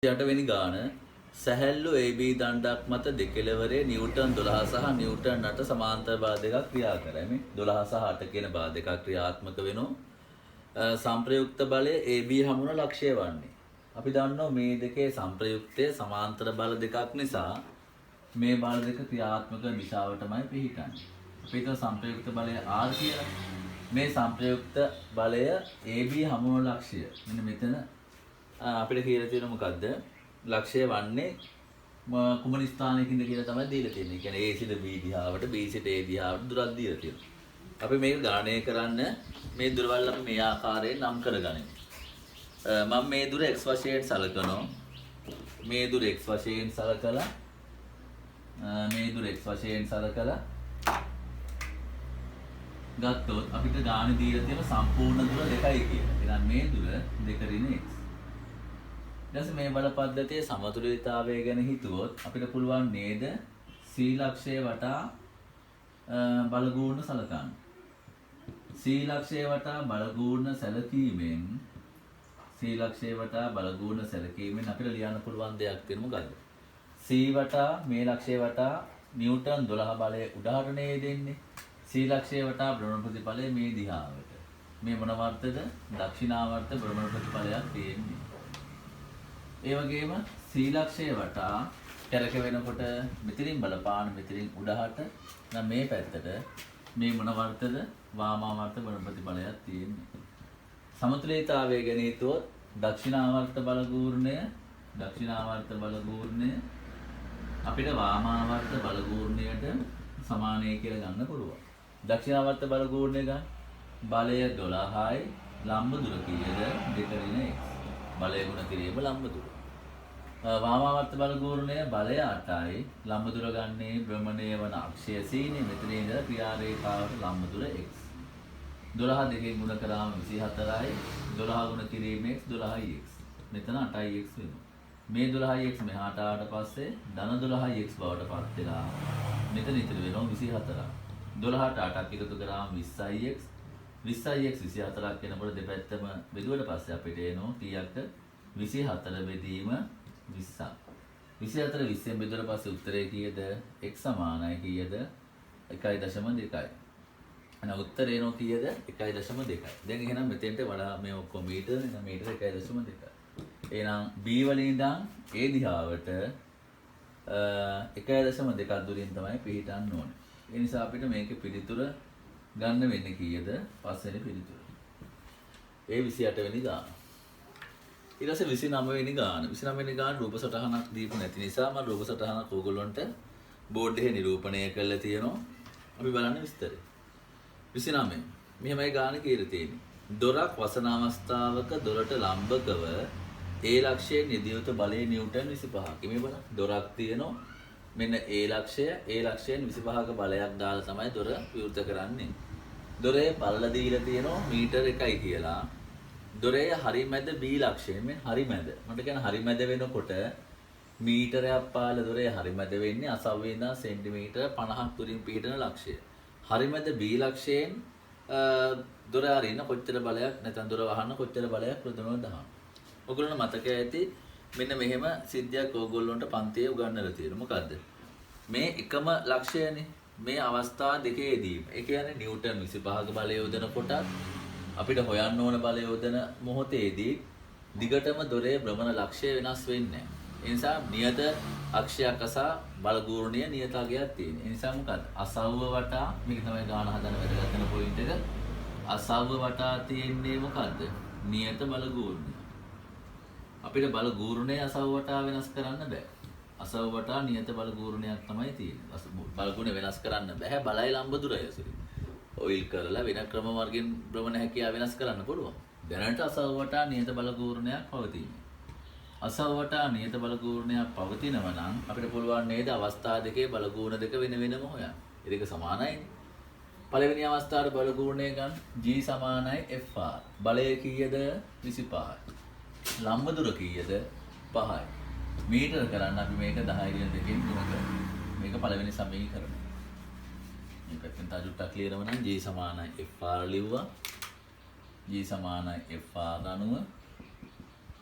28 වෙනි ගාන සැහැල්ලු AB දණ්ඩක් මත දෙකෙලවරේ නිව්ටන් 12 සහ නිව්ටන් 8 සමාන්තර බල දෙකක් ක්‍රියා කරයි. මේ 12 සහ 8 කියන බල දෙකක් ක්‍රියාත්මක වෙනවා. සංප්‍රයුක්ත බලය AB හමුන ලක්ෂ්‍ය වන්නේ. අපි දන්නවා මේ දෙකේ සංප්‍රයුක්තය සමාන්තර බල දෙකක් නිසා මේ බල දෙක ක්‍රියාත්මක දිශාවටමයි පිහිටන්නේ. අපි හිතමු සංප්‍රයුක්ත බලය R කියලා. මේ සංප්‍රයුක්ත බලය AB හමුන ලක්ෂ්‍ය. මෙන්න මෙතන අපිට කියලා තියෙන මොකද්ද? ලක්ෂ්‍ය වන්නේ කුමන ස්ථානයකින්ද කියලා තමයි දීලා තියෙන්නේ. ඒ කියන්නේ A සිට B දිහාවට B සිට A දිහාවට දුරක් දීලා තියෙනවා. අපි මේක ගණනය කරන්න මේ දුරවල් අපි මේ ආකාරයෙන් නම් කරගනිමු. මම මේ දුර x වශයෙන් සලකනවා. මේ දුර x වශයෙන් සලකලා මේ දුර x වශයෙන් සලකලා ගත්තොත් අපිට ගාන දීලා තියෙන සම්පූර්ණ දුර 2යි කියලා. එහෙනම් මේ දුර 2 ඍණ x. ඊට මේ බල පද්ධතියේ සමතුලිතතාවය ගැන හිතුවොත් අපිට පුළුවන් නේද C ලක්ෂය වටා බල ගුණ සලකන්න. C ලක්ෂය වටා බල ගුණ සැලකීමෙන් අපිට ලියන්න පුළුවන් දෙයක් තියෙන මොකද්ද? C වටා මේ ලක්ෂය වටා නිව්ටන් 12 බලය උඩහට නේ දෙන්නේ. C ලක්ෂය වටා භ්‍රමණ ප්‍රතිඵලය මේ දිහාවට. මේ මොන වර්තද? දක්ෂිනාවර්ත භ්‍රමණ ප්‍රතිඵලයක් තියෙන්නේ. ඒ වගේම C ලක්ෂය වටා කැරක වෙනකොට මෙතනින් බලපාන මෙතනින් උඩහට නම් මේ පැත්තට මේ මොන වර්තද? වාමාවර්ත භ්‍රමණ ප්‍රතිඵලයක් තියෙන්නේ. සමතුලිතතාවය ගැන හිතුවොත් දක්ෂිනාවර්ත බලගූර්ණය අපිට වාමාවර්ත බලගූර්ණයට සමානයි කියලා ගන්න පුළුවන්. දක්ෂිනාවර්ත බලගූර්ණය ගන්න බලය 12යි ලම්බ දුර කීයද? 2 ඍණ x. බලය ගුණ කිරීම ලම්බ දුර. වාමාවර්ත බලගූර්ණය බලය 8යි ලම්බ දුර ගන්නේ භ්‍රමණය වන අක්ෂය C නේ. මෙතන ඉඳලා ක්‍රියාරේඛාවට ලම්බ දුර x. 12 දෙකෙන් ගුණ කරාම 24යි 12 ගුණ කිරීම x 12යි x. මෙතන 8යි x වෙනවා. මේ 12යි x මෙහාට ආවට පස්සේ ධන 12යි x බවට පත් වෙලා මෙතන ඉතිරි වෙනවා 24ක්. 12ට 8ක් එකතු කරාම 20යි x 20යි x 24ක් වෙනකොට දෙපැත්තම බෙදුවට පස්සේ අපිට එනවා කීයක්ද? 24 බෙදීම 20ක්. 24 20ෙන් බෙදුවට පස්සේ උත්තරේ කීයද? x සමානයි කීයද? 1.2යි. අන උත්තරේ එනවා කීයද? 1.2. දැන් එහෙනම් මෙතෙන්ට වඩා මේ ඔක්කොම මීටර නේ. මීටර 1.2. එහෙනම් B වලින් ඉඳන් A දිහාවට 1.2ක් දුරින් තමයි පිහිටන්න ඕනේ. ඒ නිසා අපිට මේකේ පිළිතුර ගන්න වෙන්නේ කීයද? 5 වෙනි පිළිතුර. ඒ 28 වෙනි ගාන. ඊට පස්සේ 29 වෙනි ගාන. 29 වෙනි ගාන රූප සටහනක් දීපු නැති නිසා මම රූප සටහනක් ඕගොල්ලන්ට බෝඩ් එකේ නිරූපණය කරලා තියෙනවා. අපි බලන්න විස්තරය. 29. මෙහෙමයි ගාන කියලා තියෙන්නේ. දොරක් වසන අවස්ථාවක දොරට ලම්බකව A ලක්ෂයෙන් යෙදිය යුතු බලය නිව්ටන් 25ක්. මේ බලන්න. දොරක් තියෙනවා. මෙන්න A ලක්ෂයෙන් 25ක බලයක් දාලා තමයි දොර විවෘත කරන්නේ. දොරේ පළල දීලා තියෙනවා මීටර 1යි කියලා. දොරේ හරිමැද B ලක්ෂයෙන් මේ හරිමැද. මට කියන හරිමැද වෙනකොට මීටරයක් පාල දොරේ හරිමැද වෙන්නේ අසව්වේ ඉඳන් සෙන්ටිමීටර 50ක් දුරින් පිහිටන ලක්ෂය. හරිමැද B ලක්ෂයෙන් දොර අරින්න කොච්චර බලයක් නැත්නම් දොර වහන්න කොච්චර බලයක් ප්‍රදමව දාන්න. ඔයගොල්ලෝ මතක ඇති මෙන්න මෙහෙම සිද්ධියක් ඕගොල්ලන්ට පන්තියේ උගන්වලා තියෙනවා. මොකද්ද? මේ එකම ලක්ෂයනේ. මේ අවස්ථා දෙකේදී ඒ කියන්නේ නිව්ටන් 25ක බලය යොදනකොට අපිට හොයන්න ඕන බලය යොදන මොහොතේදී දිගටම දොරේ භ්‍රමණ ලක්ෂය වෙනස් වෙන්නේ නැහැ. ඒ නිසා නියත අක්ෂයක් අසා බලගූර්ණීය නියත අගයක් තියෙනවා. ඒ නිසා මොකද්ද? අසව්ව වටා මේක තමයි ගාන හදන වැදගත් වෙන පොයින්ට් එක. අසව්ව වටා තියෙන්නේ මොකද්ද? නියත බලගූර්ණීය. අපිට බලගූර්ණය අසව්ව වටා වෙනස් කරන්න බෑ. අසව්ව වටා නියත බලගූර්ණයක් තමයි තියෙන්නේ. බලගුණ වෙනස් කරන්න බෑ. බලයි ලම්බ දුරය ඇසුරින්. ඔයිල් කරලා වෙන ක්‍රම මාර්ගෙන් භ්‍රමණ හැකියාව වෙනස් කරන්න පුළුවන්. දැනට අසව්ව වටා නියත බලගූර්ණයක් පවතිනවා. අසව්ව වටා නියත බලගූර්ණයක් පවතිනවා නම් අපිට පුළුවන් නේද අවස්ථා දෙකේ බලගුණ දෙක වෙන වෙනම හොයන්න. ඒ දෙක සමානයිනේ. පළවෙනි අවස්ථාවේ බලගුණය ගන්න G සමානයි FR. බලය කීයද? 25යි. ලම්බ දුර කීයද? 5යි. මීටර කරන්න අපි මේක 10 දෙකෙන් ගුණ කරනවා. මේක පළවෙනි සමීකරණය. මේ පැත්තෙන් තජුට්ටක් ලියනව නම් G සමානයි FR ලිව්වා. G සමානයි FR අනුව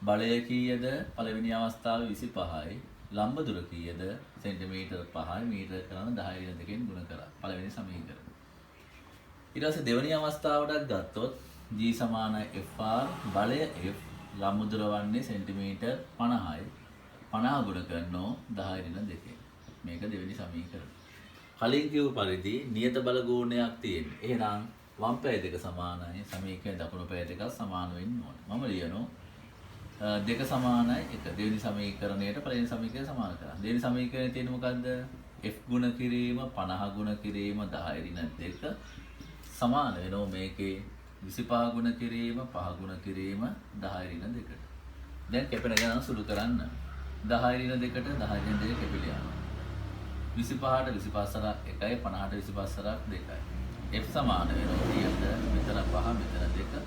බලය කීයද? පළවෙනි අවස්ථාවේ 25යි. ලම්බ දුර කීයද? සෙන්ටිමීටර් 5යි. මීටර කරන 10 × 2 ගුණ කරා. පළවෙනි සමීකරණ. ඊට පස්සේ දෙවෙනි අවස්ථාවටත් ගත්තොත් G = Fr බලය F ලම්බ දුර වන්නේ සෙන්ටිමීටර් 50යි. 50 ගුණ කරනෝ 10 × 2. මේක දෙවෙනි සමීකරණ. කලින් කියපු පරිදි නියත බල ගුණයක් තියෙන්නේ. එහෙනම් වම් පැය දෙක සමානයි. සමීකරණ දකුණු පැය දෙක සමාන වෙන්න ඕනේ. මම ලියනවා දෙක සමානයි 1. දෙවෙනි සමීකරණයට පළවෙනි සමීකරණය සමාන කරා. දෙවෙනි සමීකරණයේ තියෙන මොකද්ද? F ගුණ කිරීම 50 ගුණ කිරීම 10 × 2 සමාන වෙනවා මේකේ 25 ගුණ කිරීම 5 ගුණ කිරීම 10 × 2ට. දැන් කැපෙන ගණන සුළු කරන්න. 10 × 2ට 10 × 2 කැපිලා යනවා. 25ට 25 සරක් 1යි 50ට 25 සරක් 2යි. F සමාන වෙනවා කීයද? මෙතන 5 මෙතන 2.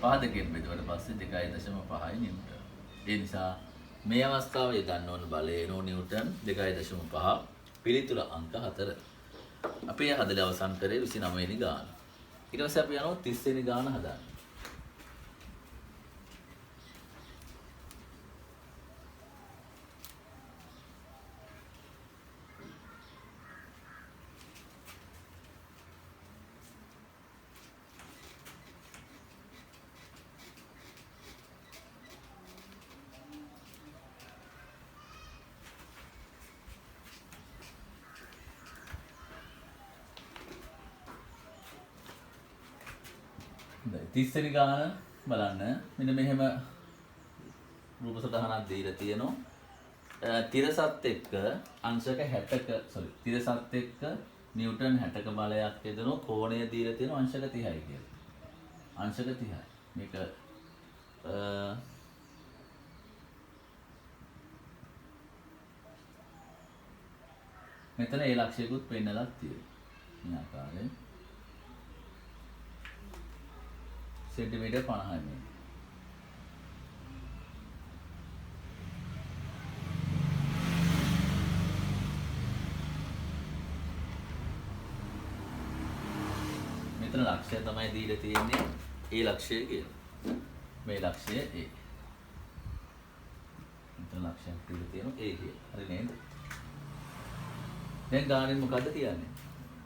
5 දෙකෙන් බෙදුවට පස්සේ 2.5 නිව්ටන්. ඒ නිසා මේ අවස්ථාවේ ගන්න ඕන බලය නෝ නිව්ටන් 2.5. පිළිතුර අංක 4. අපි හදලා අවසන් කරේ 29 වෙනි ගාන. ඊට පස්සේ අපි යනවා 30 වෙනි ගාන හදන්න. තිස්සෙනි ගාන බලන්න. මෙන්න මෙහෙම රූප සටහනක් දීලා තියෙනවා. තිරසත් එක්ක අංශක 60ක තිරසත් එක්ක නිව්ටන් 60ක බලයක් යදෙනවා. කෝණය දීලා තියෙනවා අංශක 30යි කියලා. අංශක 30යි. මේක මෙතන ඒ ලක්ෂයකුත් පෙන්නලා තියෙනවා. මේ ආකාරයෙන් सेंटीमीटर 50 में මෙතන ලක්ෂය තමයි දීලා තියෙන්නේ. ඒ ලක්ෂය කියලා. මේ ලක්ෂය A. මෙතන ලක්ෂයක් දීලා තියෙනවා A කියලා. හරි නේද? දැන් ගානෙන් මොකද්ද කියන්නේ?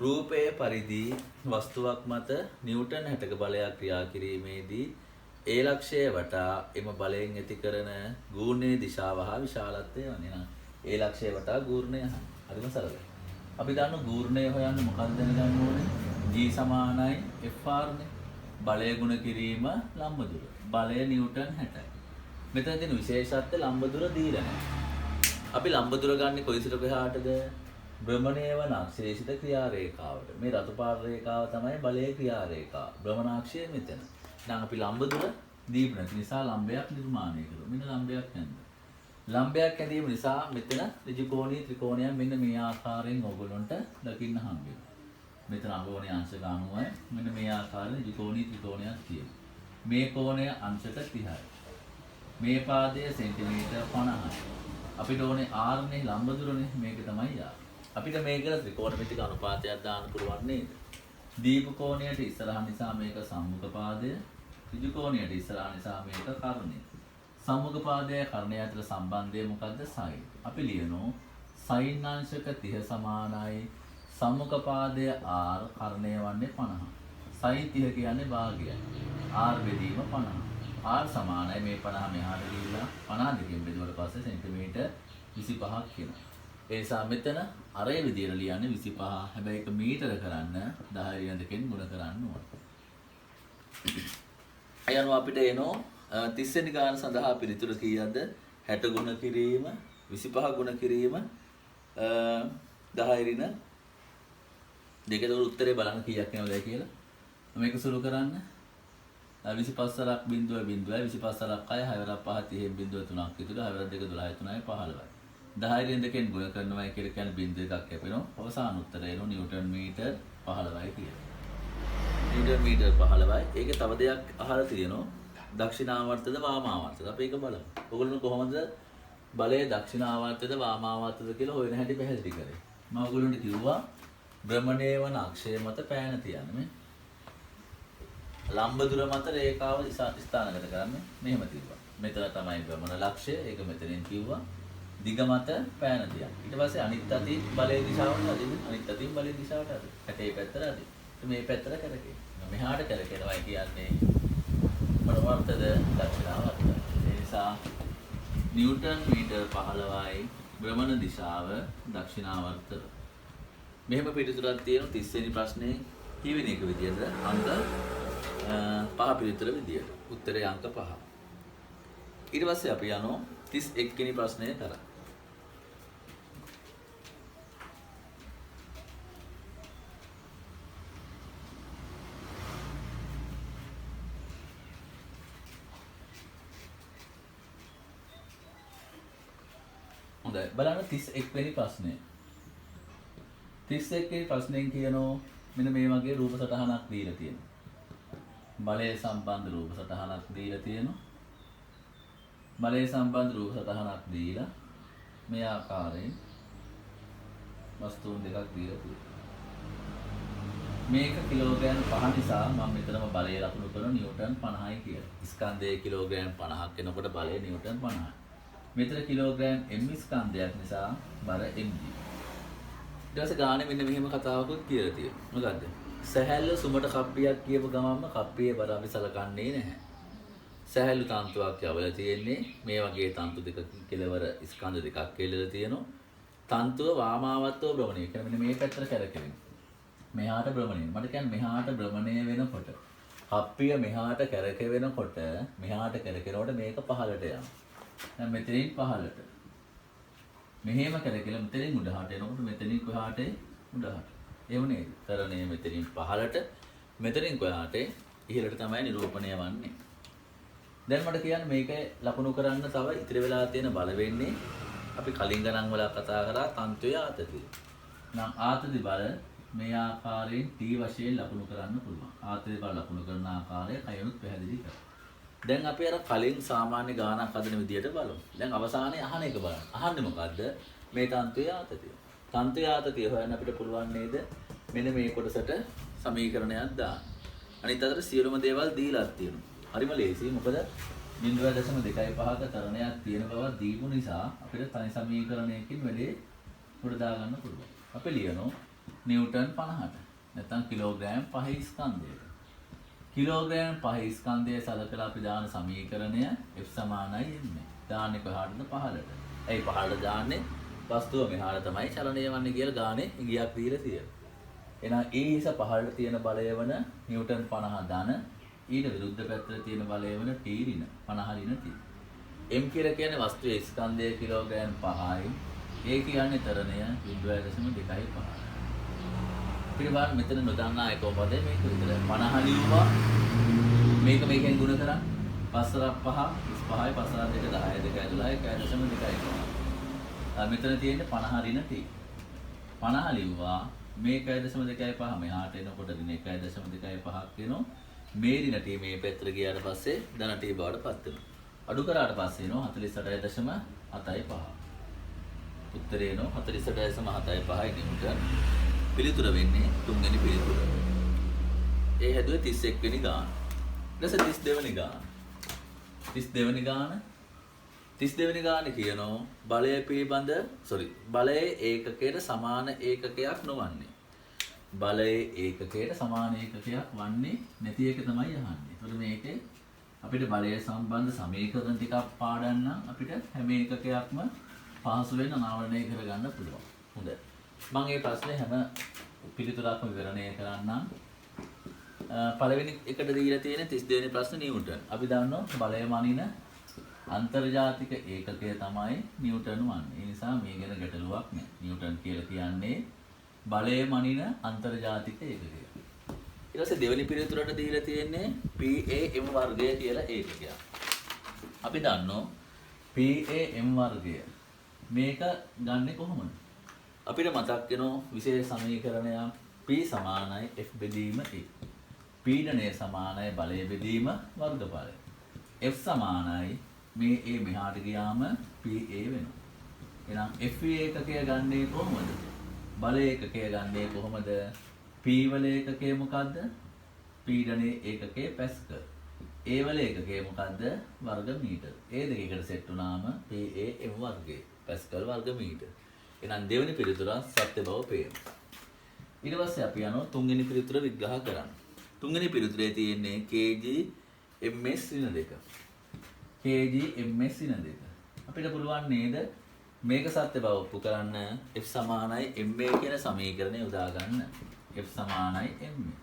රූපයේ පරිදි වස්තුවක් මත නිව්ටන් 60ක බලයක් ක්‍රියා කිරීමේදී ඒ ලක්ෂය වටා එම බලයෙන් ඇති කරන ගුණයේ දිශාව හා විශාලත්වය වන්නේ නම් ඒ ලක්ෂය වටා ගුණය හරිම සරලයි. අපි දන්න ගුණය හොයන්න මොකක්ද දැනගන්න ඕනේ? G = Fr නේ. බලය ගුණ කිරීම ලම්බ දුර. බලය නිව්ටන් 60යි. මෙතන තියෙන විශේෂත්වය ලම්බ දුර දීලා නැහැ. අපි ලම්බ දුර ගන්න කොයිසට කොහාටද? භ්‍රමණය වන අක්ෂයේ සිට ක්‍රියා රේඛාවට. මේ රතු පාට රේඛාව තමයි බලයේ ක්‍රියා රේඛාව. භ්‍රමණාක්ෂය මෙතන. දැන් අපි ලම්බ දුර දීපු නැති නිසා ලම්බයක් නිර්මාණය කළා. මෙන්න ලම්බයක් නැන්ද. ලම්බයක් ඇඳීම නිසා මෙතන ඍජුකෝණී ත්‍රිකෝණයක් මෙන්න මේ ආකාරයෙන් ඕගොල්ලන්ට දකින්න හම්බ වෙනවා. මෙතන අගෝණයේ අංශක 90යි. මෙන්න මේ ආකාරයෙන් ත්‍රිකෝණී ත්‍රිකෝණයක් තියෙනවා. මේ කෝණය අංශක 30යි. මේ පාදය සෙන්ටිමීටර් 50යි. අපිට ඕනේ r නේ ලම්බ දුරනේ. මේක තමයි r. අපිට මේකට ත්‍රිකෝණමිතික අනුපාතයක් දාන්න පුළුවන් නේද? දීප කෝණයට ඉස්සරහ නිසා මේක සම්මුඛ පාදය, ඍජු කෝණයට ඉස්සරහ නිසා මේක කර්ණය. සම්මුඛ පාදයයි කර්ණය අතර සම්බන්ධය මොකද්ද? sin. අපි ලියනවා sin අංශක 30 සමානයි සම්මුඛ පාදය r කර්ණය වන්නේ 50. sin 30 කියන්නේ භාගයයි. r බෙදීම 50. r සමානයි මේ 50 මෙහාට ගිහිල්ලා 50 දෙකෙන් බෙදුවට පස්සේ සෙන්ටිමීටර් 25ක් කියනවා. ඒ නිසා මෙතන අරේ විදියට ලියන්නේ 25. හැබැයි ඒක මීටර කරන්න 10 × 2කින් ගුණ කරන්න ඕන. අයනවා අපිට එනෝ 30 වෙනි ගාන සඳහා පිළිතුර කීයක්ද? 60 ගුණ කිරීම 25 ගුණ කිරීම 10 ඍණ දෙකේ උත්තරේ බලන්න කීයක් එනවද කියලා. මේක සුළු කරන්න. 25 සරක් 0.0යි 25 සරක් 6 6 වරක් 5 30 0.3ක් විතර 6 වරක් 2 12 3යි 15යි. 10 න් දෙකෙන් ගුණ කරනවා කියලා කියන්නේ බිංදුව එකක් කැපෙනවා. අවසාන උත්තරය එනවා නිව්ටන් මීටර් 15යි කියලා. නිව්ටන් මීටර් 15යි. ඒකේ තව දෙයක් අහලා තියෙනවා. දක්ෂිනාවර්තද වාමාවර්තද? අපි ඒක බලමු. ඔයගොල්ලෝ කොහොමද බලයේ දක්ෂිනාවර්තද වාමාවර්තද කියලා හොයන හැටි පැහැදිලි කරේ. මම ඔයගොල්ලන්ට කිව්වා භ්‍රමණය වන අක්ෂය මත පෑන තියන්න මේ. ලම්බ දුර මත රේඛාව ස්ථානගත කරන්නේ මෙහෙම තිබ්බා. මෙතන තමයි ගමන ලක්ෂ්‍ය. ඒක මෙතනින් කිව්වා. දිග මත පෑන දියක්. ඊට පස්සේ අනිත් අතින් බලයේ දිශාවට අදින්න. අනිත් අතින් බලයේ දිශාවට අදින්න. හැටේ පැත්තට අදින්න. මේ පැත්තට කරකේ. මෙහාට කරකේනවායි කියන්නේ මොනවර්තද දක්ෂිනාවර්ත. ඒ නිසා නිව්ටන් මීටර් 15යි භ්‍රමණ දිශාව දක්ෂිනාවර්ත. මෙහෙම පිළිතුරක් තියෙන 30 වෙනි ප්‍රශ්නේ කීවෙනි එක විදියද? අංක 5 පිළිතුර විදියට. උත්තරේ අංක 5. ඊට පස්සේ අපි යනවා 31 වෙනි ප්‍රශ්නය කරා. හොඳයි බලන්න 31 වෙනි ප්‍රශ්නය. 31 වෙනි ප්‍රශ්නයෙන් කියනවා මෙන්න මේ වගේ රූප සටහනක් දීලා තියෙනවා. බලය සම්බන්ධ රූප සටහනක් දීලා තියෙනවා. බලය සම්බන්ධ රූප සටහනක් දීලා මේ ආකාරයෙන් වස්තුන් දෙකක් දීලා තියෙනවා. මේක කිලෝග්‍රෑම් 5 නිසා මම මෙතනම බලය ලකුණු කරන නිව්ටන් 50යි කියලා. ස්කන්ධයේ කිලෝග්‍රෑම් 50ක් වෙනකොට බලය නිව්ටන් 50යි. මෙතන කිලෝග්‍රෑම් m ස්කන්ධයක් නිසා බර mg. ඊට පස්සේ ගානේ මෙන්න මෙහෙම කතාවකුත් කියලා තියෙනවා. මොකද්ද? සැහැල්ලු සුමට කප්පියක් කියපු ගමන්ම කප්පියේ බර අපි සලකන්නේ නැහැ. සැහැල්ලු තන්තුවක් යවලා තියෙන්නේ මේ වගේ තන්තු දෙකක කෙලවර ස්කන්ධ දෙකක් කෙලලා තියෙනවා. තන්තුව වාමාවත්ව භ්‍රමණය. කියන්නේ මෙන්න මේ පැත්තට කැරකෙනවා. මෙහාට භ්‍රමණය. මට කියන්නේ මෙහාට භ්‍රමණය වෙනකොට කප්පිය මෙහාට කැරකෙනකොට මෙහාට කැරකෙනකොට මේක පහළට යනවා. දැන් මෙතනින් පහළට. මෙහෙම කරකලා මෙතනින් උඩහට එනකොට මෙතනින් කොහාට උඩහට. එහෙම නේද? තරණය මෙතනින් පහළට මෙතනින් කොහාට ඉහළට තමයි නිරූපණය වන්නේ. දැන් මට කියන්න මේක ලකුණු කරන්න තව ඉතිරි වෙලා තියෙන බල වෙන්නේ අපි කලින් ගණන් වල කතා කරා තන්තුවේ ආතතිය. නම් ආතති බල මේ ආකාරයෙන් T වශයෙන් ලකුණු කරන්න පුළුවන්. ආතති බල ලකුණු කරන ආකාරය කයොත් පැහැදිලි කරා. දැන් අපි අර කලින් සාමාන්‍ය ගානක් හදන විදියට බලමු. දැන් අවසානයේ අහන එක බලන්න. අහන්නේ මොකද්ද? මේ තන්තුවේ ආතතිය. තන්තුවේ ආතතිය හොයන්න අපිට පුළුවන් නේද? මෙන්න මේ කොටසට සමීකරණයක් දාන්න. අනිත් අතට සියලුම දේවල් දීලා තියෙනවා. හරිම ලේසියි. මොකද 0.25ක තරණයක් තියෙන බව දීපු නිසා අපිට තනි සමීකරණයකින් වැඩේ උඩ දාගන්න පුළුවන්. අපි ලියනවා නිව්ටන් 50ට. නැත්නම් කිලෝග්‍රෑම් 5 ස්කන්ධයට. කිලෝග්‍රෑම් 5 ස්කන්ධය සලකලා අපි දාන සමීකරණය F සමානයි m. දාන්නේ කොහාටද? පහළට. ඇයි පහළට දාන්නේ? වස්තුව මෙහාට තමයි චලනය වන්නේ කියලා ගානේ ඉගියක් දීලා තියෙනවා. එහෙනම් E හිස පහළට තියෙන බලය වන නිව්ටන් 50 ධන ඊට විරුද්ධ පැත්තට තියෙන බලය වන T ඍණ 50 ඍණ T. m කියලා කියන්නේ වස්තුවේ ස්කන්ධය කිලෝග්‍රෑම් 5යි. A කියන්නේ තරණය 0.25. පිළිබඳ මෙතන නොදන්නා එක පදේ මේක විතරයි 50 ලියුවා මේක මේකෙන් ගුණ කරා 5 5යි 5 2 10 2 11 1.2 මෙතන තියෙන්නේ 50 ඍණ T 50 ලියුවා මේක 1.25 මෙහාට එනකොට ඍණ 1.25ක් වෙනවා මේ ඍණ T මේ පැත්තට ගියාට පස්සේ ධන T බවට පත් වෙනවා අඩු කරාට පස්සේ එනවා 48.75 උත්තරේ එනවා 48.75 නිව්ටන් පිළිතුර වෙන්නේ තුන්වෙනි පිළිතුර. ඒ හැදුවේ 31 වෙනි ගාන. ඊට පස්සේ 32 වෙනි ගාන. 32 වෙනි ගාන 32 වෙනි ගානේ කියනවා බලය පිළිබඳ බලයේ ඒකකයට සමාන ඒකකයක් නොවන්නේ. බලයේ ඒකකයට සමාන ඒකකයක් වන්නේ නැති එක තමයි අහන්නේ. ඒතකොට මේකේ අපිට බලය සම්බන්ධ සමීකරණ ටිකක් පාඩම් නම් අපිට හැම ඒකකයක්ම පහසුවෙන් අනාවරණය කරගන්න පුළුවන්. හොඳයි. මම මේ ප්‍රශ්නේ හැම පිළිතුරක්ම විවරණය කරන්නම්. පළවෙනි එකට දීලා තියෙන 32 වෙනි ප්‍රශ්න නිව්ටන්. අපි දන්නවා බලය මනින අන්තර්ජාතික ඒකකය තමයි නිව්ටන් වන්නේ. ඒ නිසා මේ ගැන ගැටලුවක් නෑ. නිව්ටන් කියලා කියන්නේ බලය මනින අන්තර්ජාතික ඒකකය. ඊට පස්සේ දෙවෙනි පිළිතුරට දීලා තියෙන්නේ PAM වර්ගය කියලා ඒකකයක්. අපි දන්නවා PAM වර්ගය. මේක ගන්නෙ කොහොමද? අපිට මතක් වෙනවා විශේෂ සමීකරණයක් P සමානයි F බෙදීම A. පීඩනය සමානයි බලය බෙදීම වර්ගඵලය. F සමානයි මේ A මෙහාට ගියාම PA වෙනවා. එහෙනම් F ඒකකය ගන්නෙ කොහොමද? බලය ඒකකය ගන්නෙ කොහොමද? P වල ඒකකය මොකද්ද? පීඩනයේ ඒකකය පැස්කල්. ඒ වල ඒකකය මොකද්ද? වර්ග මීටර. ඒ දෙක එකට සෙට් වුණාම PAM වර්ගය පැස්කල් වර්ග මීටර. එහෙනම් දෙවෙනි පිළිතුර සත්‍ය බව පේනවා. ඊට පස්සේ අපි යනවා තුන්වෙනි පිළිතුර විග්‍රහ කරන්න. තුන්වෙනි පිළිතුරේ තියෙන්නේ kg ms ඍණ 2. kg ms ඍණ 2. අපිට පුළුවන් නේද මේක සත්‍ය බව ඔප්පු කරන්න F සමානයි ma කියන සමීකරණය යොදා ගන්න. F සමානයි ma.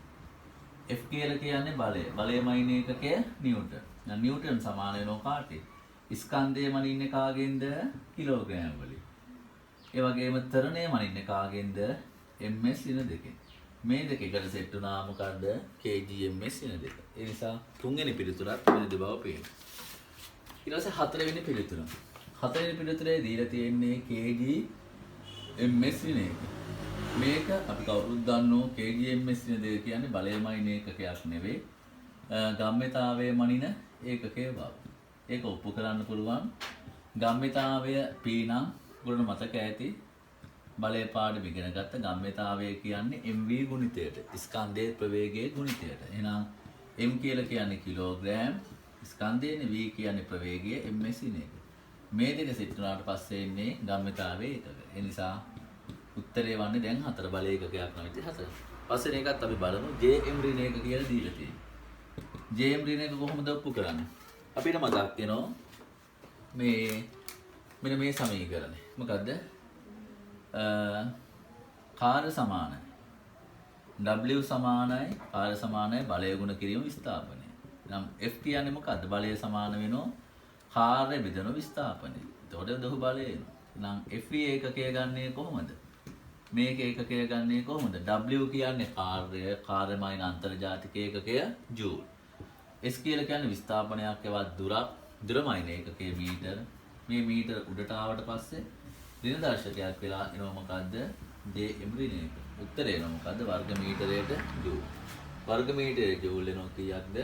F කියලා කියන්නේ බලය. බලය මයින් ඒකකය නිව්ටන්. දැන් නිව්ටන් සමාන වෙනවා කාටද? ස්කන්ධය මනින්නේ කාගෙන්ද? කිලෝග්‍රෑම් වලින්. ඒ වගේම තරණය මනින්නේ කාගෙන්ද? ms ඍණ 2. මේ දෙක එකට සෙට් වුණා මොකද්ද? kg ms ඍණ 2. ඒ නිසා තුන්වෙනි පිළිතුරත් වැරදි බව පේනවා. ඊට පස්සේ හතරවෙනි පිළිතුර. හතරවෙනි පිළිතුරේ දීලා තියෙන්නේ kg ms ඍණ 1. මේක අපි කවුරුත් දන්නෝ kg ms ඍණ 2 කියන්නේ බලයමයින ඒකකයක් නෙවෙයි. ගම්මිතාවයේ මනින ඒකකයේ බව. ඒක ඔප්පු කරන්න පුළුවන්. ගම්මිතාවය p නම් ගුණ මතක ඇති. බලය පාඩම ඉගෙන ගත්ත ගම්මිතාවය කියන්නේ mv ගුණිතයට. ස්කන්ධයේ ප්‍රවේගයේ ගුණිතයට. එහෙනම් m කියලා කියන්නේ කිලෝග්‍රෑම්. ස්කන්ධයේ v කියන්නේ ප්‍රවේගය ms ඍණ 1. මේ දෙක සෙට් වුණාට පස්සේ එන්නේ ගම්මිතාවයේ ඒකක. ඒ නිසා උත්තරේ වන්නේ දැන් 4 බල ඒකකයක් නැති 4. පස්සේ මේකත් අපි බලමු jm ඍණ 1 කියලා දීලා තියෙනවා. jm ඍණ 1 කොහොමද ඔප්පු කරන්නේ? අපිට මතක් වෙනවා මේ මෙන්න මේ සමීකරණය. මොකද්ද? කාර්ය සමානයි. W සමානයි කාර්ය සමානයි බලය ගුණ කිරීම විස්ථාපනය. නම් F කියන්නේ මොකද්ද? බලය සමාන වෙනවා කාර්ය බෙදන විස්ථාපනය. එතකොට දොහ බලය එනවා. නම් FV ඒකකය ගන්නේ කොහොමද? මේක ඒකකය ගන්නේ කොහොමද? W කියන්නේ කාර්යමයින අන්තර්ජාතික ඒකකය ජූල්. S කියලා කියන්නේ විස්ථාපනයක් එවත් දුරක්. දුරමයින ඒකකය මීටර. මේ මීටර උඩට ආවට පස්සේ ඍණ දර්ශකයක් වෙලා එනවා මොකද්ද? jm ඍණ 1. උත්තරේ එනවා මොකද්ද? වර්ග මීටරයට ජූල්. වර්ග මීටරයට ජූල් එනවා කීයක්ද?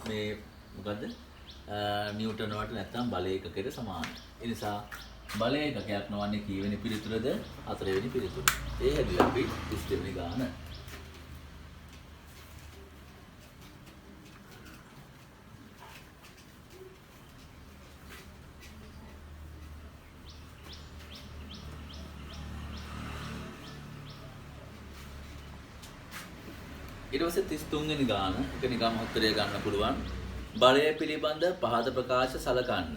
මේ මොකද්ද? නිව්ටන් වලට නැත්තම් බල ඒකකයට සමානයි. ඒ නිසා බල ඒකකයක් නොවන්නේ කීවෙනි පිළිතුරද? හතරවෙනි පිළිතුර. ඒ හැදුවේ අපි 32 වෙනි ගාන. ඊට පස්සේ 33 වෙනි ගාන එක නිකම්ම උත්තරය ගන්න පුළුවන්. බලය පිළිබඳ පහත ප්‍රකාශ සලකන්න.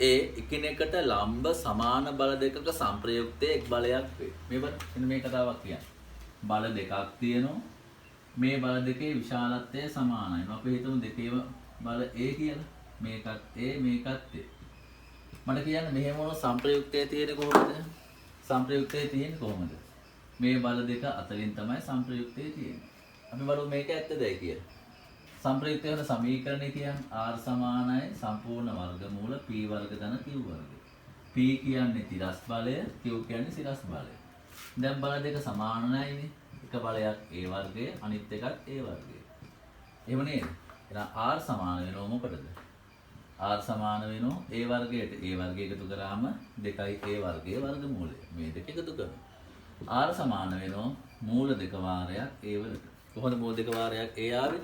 ඒ එකිනෙකට ලම්බ සමාන බල දෙකක සංප්‍රයුක්තයේ එක් බලයක් වේ. මෙන්න මේ කතාවක් කියන්නේ. බල දෙකක් තියෙනවා. මේ බල දෙකේ විශාලත්වය සමානයි. අපි හිතමු දෙකේම බල A කියලා. මේකත් A මේකත් A. මට කියන්න මෙහෙම වුණොත් සංප්‍රයුක්තයේ තියෙන්නේ කොහොමද? සංප්‍රයුක්තයේ තියෙන්නේ කොහොමද? මේ බල දෙක අතරින් තමයි සංප්‍රයුක්තයේ තියෙන්නේ. අපි බලමු මේක ඇත්තදයි කියලා. සංප්‍රයුක්ත වෙන සමීකරණය කියන්නේ r සමානයි සම්පූර්ණ වර්ගමූල p වර්ග ධන q වර්ග. p කියන්නේ තිරස් බලය, q කියන්නේ සිරස් බලය. දැන් බල දෙක සමාන නැයිනේ. එක බලයක් a වර්ගය, අනිත් එකත් a වර්ගය. එහෙම නේද? එහෙනම් r සමාන වෙනව මොකටද? r සමාන වෙනව a වර්ගයට a වර්ගය එකතු කරාම 2a වර්ගයේ වර්ගමූලය. මේ දෙක එකතු කරනවා. r සමාන වෙනව මූල දෙක වාරයක් a වලට. කොහොමද මූල දෙක වාරයක් a ආවේ?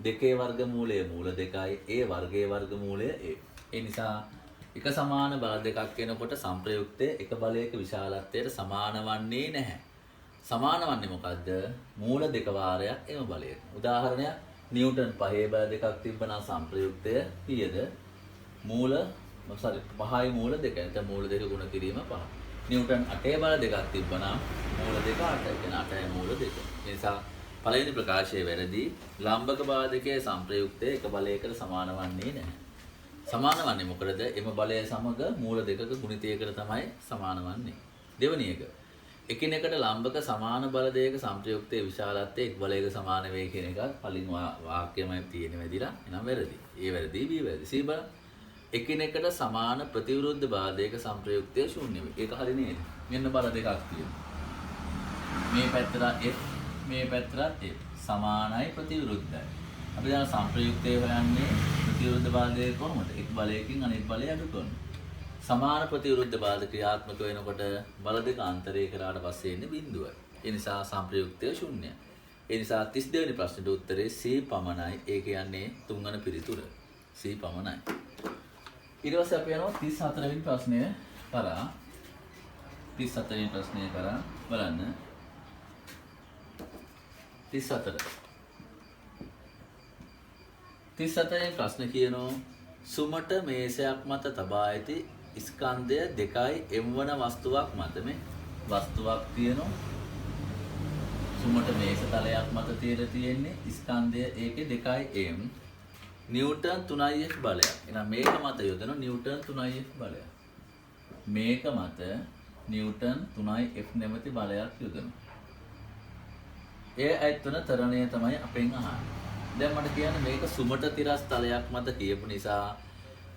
2 වර්ගමූලය මූල 2යි a වර්ගයේ වර්ගමූලය a. ඒ නිසා එක සමාන බල දෙකක් වෙනකොට සංප්‍රයුක්තයේ එක බලයක විශාලත්වයට සමාන වන්නේ නැහැ. සමාන වන්නේ මොකද්ද? මූල දෙක වාරයක් එම බලය. උදාහරණයක් නිව්ටන් 5 බල දෙකක් තිබ්බනම් සංප්‍රයුක්තය කීයද? මූල 5යි මූල 2. එතන මූල 2 ගුණ කිරීම 5. නිව්ටන් 8 බල දෙකක් තිබ්බනම් මූල 2 8යි. එතන 8යි මූල 2. ඒ නිසා පළවෙනි ප්‍රකාශයේ වැරදි. ලම්බක බල දෙකේ සංප්‍රයුක්තය එක බලයකට සමාන වන්නේ නැහැ. සමාන වන්නේ මොකටද? එම බලය සමග මූල දෙකක ගුණිතයකට තමයි සමාන වන්නේ. දෙවෙනි එක. එකිනෙකට ලම්බක සමාන බල දෙකක සංප්‍රයුක්තයේ විශාලත්වය එක් බලයක සමාන වේ කියන එක කලින් වාක්‍යයමයි තියෙන්නේ වැදිලා. එහෙනම් වැරදි. ඒ වැරදි B වැරදි. C බලන්න. එකිනෙකට සමාන ප්‍රතිවිරුද්ධ බල දෙකක සංප්‍රයුක්තය ශූන්‍ය වේ. ඒක හරි නේද? මෙන්න බල දෙකක් තියෙනවා. මේ පැත්තට F මේ පැත්තට F සමානයි ප්‍රතිවිරුද්ධයි. අපි දැන් සංප්‍රයුක්තය හොයන්නේ ප්‍රතිවිරුද්ධ බල දෙක කොහොමද? එක් බලයකින් අනෙක් බලය අඩු කරනවා. සමාන ප්‍රතිවිරුද්ධ බල ක්‍රියාත්මක වෙනකොට බල දෙක අන්තරය කරාට පස්සේ එන්නේ බිඳුවයි. ඒ නිසා සංප්‍රයුක්තය ශූන්‍යයි. ඒ නිසා 32 වෙනි ප්‍රශ්නෙට උත්තරේ C පමණයි. ඒ කියන්නේ තුන්වන පිළිතුර. C පමණයි. ඊට පස්සේ අපි යනවා 34 වෙනි ප්‍රශ්නය කරා. 34 වෙනි ප්‍රශ්නය කරා බලන්න. 34 වෙනි ප්‍රශ්න කියනවා සුමට මේසයක් මත තබා ඇති ස්කන්ධය දෙකයි m වන වස්තුවක් මත මේ වස්තුවක් තියෙනවා. සුමට මේස තලයක් මත තියෙන්නේ ස්කන්ධය ඒකේ දෙකයි m. නිව්ටන් 3F බලයක්. එහෙනම් මේක මත යොදන නිව්ටන් 3F බලයක්. මේක මත නිව්ටන් 3F නැමැති බලයක් යොදනවා. ඒ ඇත්තන තරණය තමයි අපෙන් අහන්නේ. දැන් මට කියන්න මේක සුමට තිරස් තලයක් මත කියපු නිසා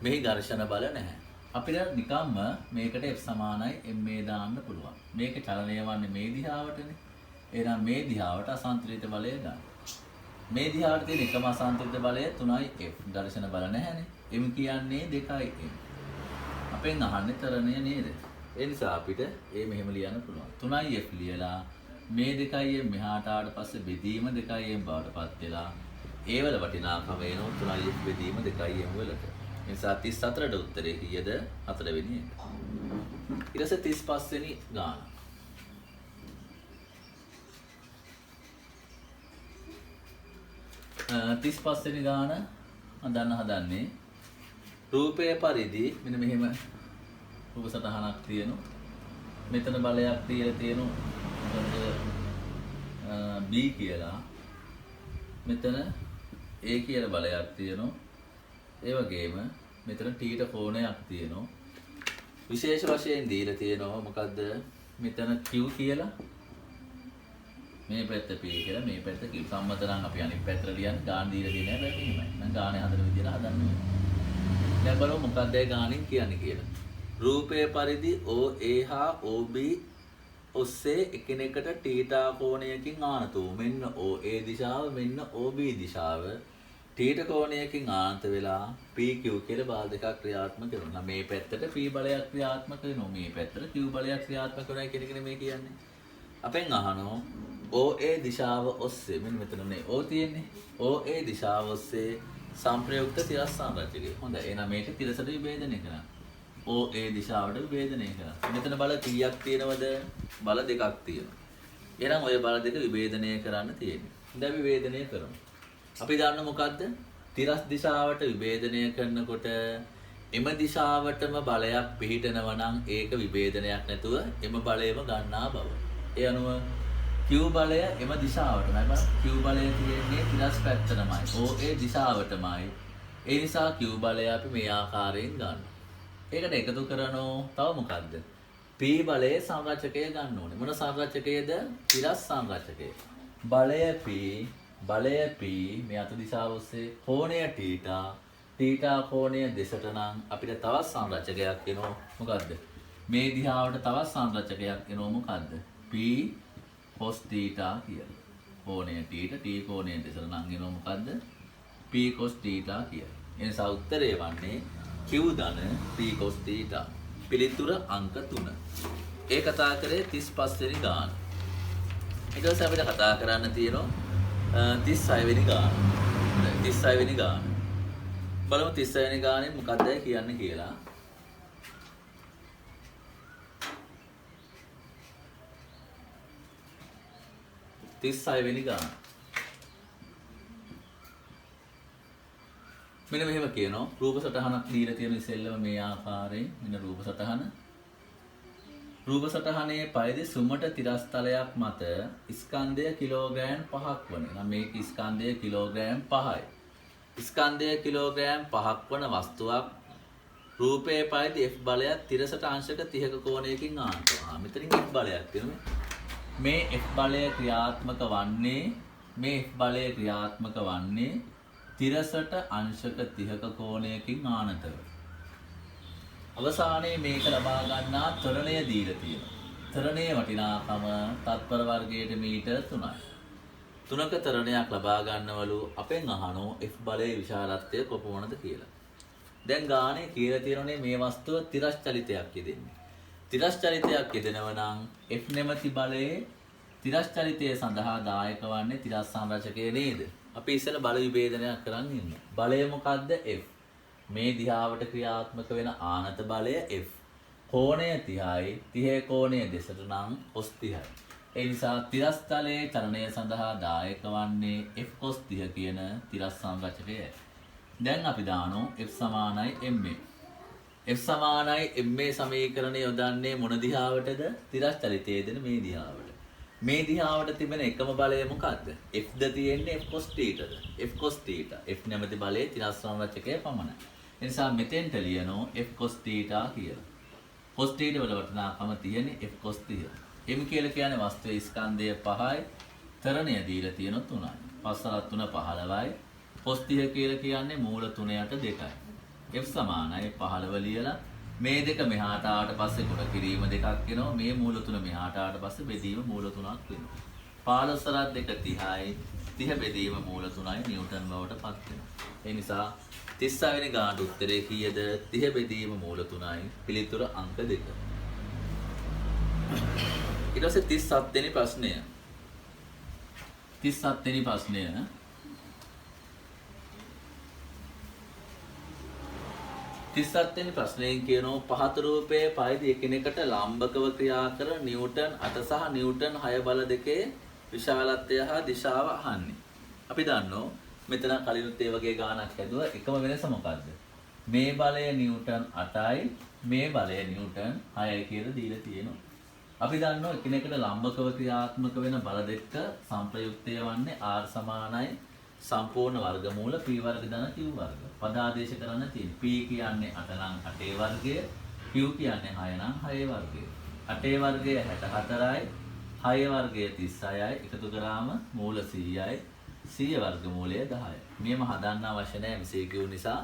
මෙහි ඝර්ෂණ බල නැහැ. අපිට නිකම්ම මේකට F සමානයි ma දාන්න පුළුවන්. මේක චලනය වන්නේ මේ දිහාවටනේ. එහෙනම් මේ දිහාවට අසන්තුලිත බලය ගන්න. මේ දිහාවට තියෙන එකම අසන්තුලිත බලය 3F. ඝර්ෂණ බල නැහැනේ. m කියන්නේ 2m. අපෙන් අහන්නේ තරණය නේද? ඒ නිසා අපිට මෙහෙම ලියන්න පුළුවන්. 3F ලියලා මේ 2m මෙහාට ආවට පස්සේ බෙදීම 2m බවට පත් වෙලා ඒවල වටිනාකම වෙනවා 3F බෙදීම 2m වලට. ඒ නිසා 34ට උත්තරේ කීයද? 4 වෙනි එක. ඊට පස්සේ 35 වෙනි ගාන. තිස්පස්සෙනි ගාන හදන්නේ රූපයේ පරිදි මෙන්න මෙහෙම රූප සටහනක් තියෙනවා. මෙතන බලයක් තියලා තියෙනවා B කියලා. මෙතන A කියලා බලයක් තියෙනවා. ඒ වගේම මෙතන T ට කෝණයක් තියෙනවා. විශේෂ වශයෙන් දීලා තියෙනවා මොකද්ද? මෙතන Q කියලා. මේ පැත්ත P කියලා මේ පැත්ත Q. සම්මත නම් අපි අනිත් පැත්තට ලියන්නේ ගාන දීලා තියෙන හැබැයි මෙහෙමයි. නම් ගානේ හදන විදිහට හදන්න ඕනේ. දැන් බලමු මොකක්ද ඒ ගානින් කියන්නේ කියලා. රූපයේ පරිදි OA හා OB ඔස්සේ එකිනෙකට θ කෝණයකින් ආනතු. මෙන්න OA දිශාව මෙන්න OB දිශාව θ කෝණයකින් ආනත වෙලා PQ කියලා බාල් දෙකක් ක්‍රියාත්මක කරනවා. මේ පැත්තට P බලයක් ක්‍රියාත්මක වෙනවා. මේ පැත්තට Q බලයක් ක්‍රියාත්මක කරනවා කියන එකනේ මේ කියන්නේ. අපෙන් අහනවා OA දිශාව ඔස්සේ මෙන්න මෙතනනේ O තියෙන්නේ. OA දිශාව ඔස්සේ සංප්‍රයුක්ත තිරස් සංරචකය. හොඳයි. එහෙනම් මේක තිරසට විභේදනය කරන්න. OA දිශාවට විභේදනය කරන්න. මෙතන බල කීයක් තියෙනවද? බල දෙකක් තියෙනවා. එහෙනම් ඔය බල දෙක විභේදනය කරන්න තියෙන්නේ. දැන් විභේදනය කරමු. අපි දන්න මොකද්ද? තිරස් දිශාවට විභේදනය කරනකොට එම දිශාවටම බලයක් පිහිටනවා නම් ඒක විභේදනයක් නැතුව එම බලයම ගන්නා බව. ඒ අනුව Q බලය එම දිශාවටමයි බලන්න. Q බලය තියෙන්නේ තිරස් පැත්තටමයි. OA දිශාවටමයි. ඒ නිසා Q බලය අපි මේ ආකාරයෙන් ගන්නවා. ඒකට එකතු කරනෝ තව මොකද්ද? P බලයේ සංරචකය ගන්න ඕනේ. මොන සංරචකයේද? තිරස් සංරචකය. බලය P මේ අත දිශාව ඔස්සේ කෝණය θ කෝණය දෙසට නම් අපිට තවත් සංරචකයක් එනවා. මොකද්ද? මේ දිහාවට තවත් සංරචකයක් එනවා. මොකද්ද? P cos θ කියලා. කෝණය θ කෝණය දෙසට නම් එනවා. මොකද්ද? P cos θ කියලා. ඒ නිසා උත්තරේ වන්නේ Q ධන P cos θ. පිළිතුර අංක 3. ඒ කතා කරේ 35 වෙනි ගාන. ඊට පස්සේ අපිට කතා කරන්න තියෙනවා 36 වෙනි ගාන. 36 වෙනි ගාන. බලමු 36 වෙනි ගානේ මොකක්ද කියන්නේ කියලා. වෙනි ගාන. මෙන්න මෙහෙම කියනවා රූප සටහනක් දීලා තියෙන ඉස්සෙල්ලම මේ ආකාරයෙන් මෙන්න රූප සටහන. රූප සටහනේ පරිදි සුමට තිරස්තලයක් මත ස්කන්ධය කිලෝග්‍රෑම් 5ක් වන. නම් මේක ස්කන්ධය කිලෝග්‍රෑම් 5යි. ස්කන්ධය කිලෝග්‍රෑම් 5ක් වන වස්තුවක් රූපයේ පරිදි F බලයක් තිරසට අංශක 30ක කෝණයකින් ආනවා. මෙතනින් F බලයක් තියෙනවා. මේ F බලය ක්‍රියාත්මක වන්නේ තිරසට අංශක 30ක කෝණයකින් ආනතව. අවසානයේ මේක ලබා ගන්නා ත්වරණය දීලා තියෙනවා. ත්වරණයේ වටිනාකම තත්පර වර්ගයට මීටර් 3යි. 3ක ත්වරණයක් ලබා ගන්නවලු අපෙන් අහනෝ F බලයේ විශාලත්වය කොපමණද කියලා. දැන් ගානේ කියලා තියෙනනේ මේ වස්තුව තිරස් චලිතයක් යෙදෙන්නේ. තිරස් චලිතයක් යෙදෙනවා නම් F නැමැති බලයේ තිරස් චලිතය සඳහා දායක වන්නේ තිරස් සංරචකය නේද? අපි ඉස්සෙල්ලා බල විභේදනයක් කරන් ඉන්නේ. බලය මොකද්ද? F. මේ දිහාවට ක්‍රියාත්මක වෙන ආනත බලය F. කෝණය 30යි. 30 කෝණය දෙසට නම් cos 30යි. ඒ නිසා තිරස් තලයේ චලනය සඳහා දායක වන්නේ F cos 30 කියන තිරස් සංරචකය. දැන් අපි දානෝ F සමානයි ma. F සමානයි ma සමීකරණය යොදන්නේ මොන දිහාවටද? තිරස් චලිතයේ දෙන මේ දිහාවට. මේ දිහාවට තිබෙන එකම බලය මොකද්ද? F ද තියෙන්නේ F cos θ ද? F cos θ. F නැමැති බලයේ තිරස් සංරචකය පමණයි. ඒ නිසා මෙතෙන්ට ලියනෝ F cos θ කියලා. cos θ වල වටිනාකම තියෙන්නේ F cos 30. m කියලා කියන්නේ වස්තුවේ ස්කන්ධය 5යි, තරණය දීලා තියෙන 3යි. 5 3 15යි. cos 30 කියලා කියන්නේ මූල 3 යට 2යි. F සමානයි 15 ලියලා මේ දෙක මෙහාට ආවට පස්සේ ගුණ කිරීම දෙකක් වෙනවා. මේ මූල 3 මෙහාට ආවට පස්සේ බෙදීම මූල 3ක් වෙනවා. 15 2 30යි. 30 බෙදීම මූල 3යි නිව්ටන් බවට පත් වෙනවා. ඒ නිසා 30 වෙනි ගානට උත්තරේ කීයද? 30 බෙදීම මූල 3යි. පිළිතුර අංක 2. ඊට පස්සේ 37 වෙනි ප්‍රශ්නය. 37 වෙනි ප්‍රශ්නය 37 වෙනි ප්‍රශ්නයෙන් කියනවා පහත රූපයේ පරිදි එකිනෙකට ලම්බකව ක්‍රියා කර නිව්ටන් 8 සහ නිව්ටන් 6 බල දෙකේ විශාලත්වය හා දිශාව අහන්නේ. අපි දන්නෝ මෙතන කලිනුත් ඒ වගේ ගානක් හැදුවා. එකම වෙනස මොකද්ද? මේ බලය නිව්ටන් 8යි මේ බලය නිව්ටන් 6යි කියලා දීලා තියෙනවා. අපි දන්නවා එකිනෙකට ලම්බකව ක්‍රියාත්මක වෙන බල දෙක සංප්‍රයුක්තය වන්නේ r සමානයි සම්පූර්ණ වර්ගමූල p වර්ග ධන q වර්ග. පදාදේශ කරන්න තියෙන p කියන්නේ 8 නම් 8 වර්ගය, q කියන්නේ 6 නම් 6 වර්ගය. 8 වර්ගය 64යි, 6 වර්ගය 36යි, එකතු කරාම මූල 100යි, 100 වර්ගමූලය 10යි. මේව හදන්න අවශ්‍ය නැහැ MCQ නිසා.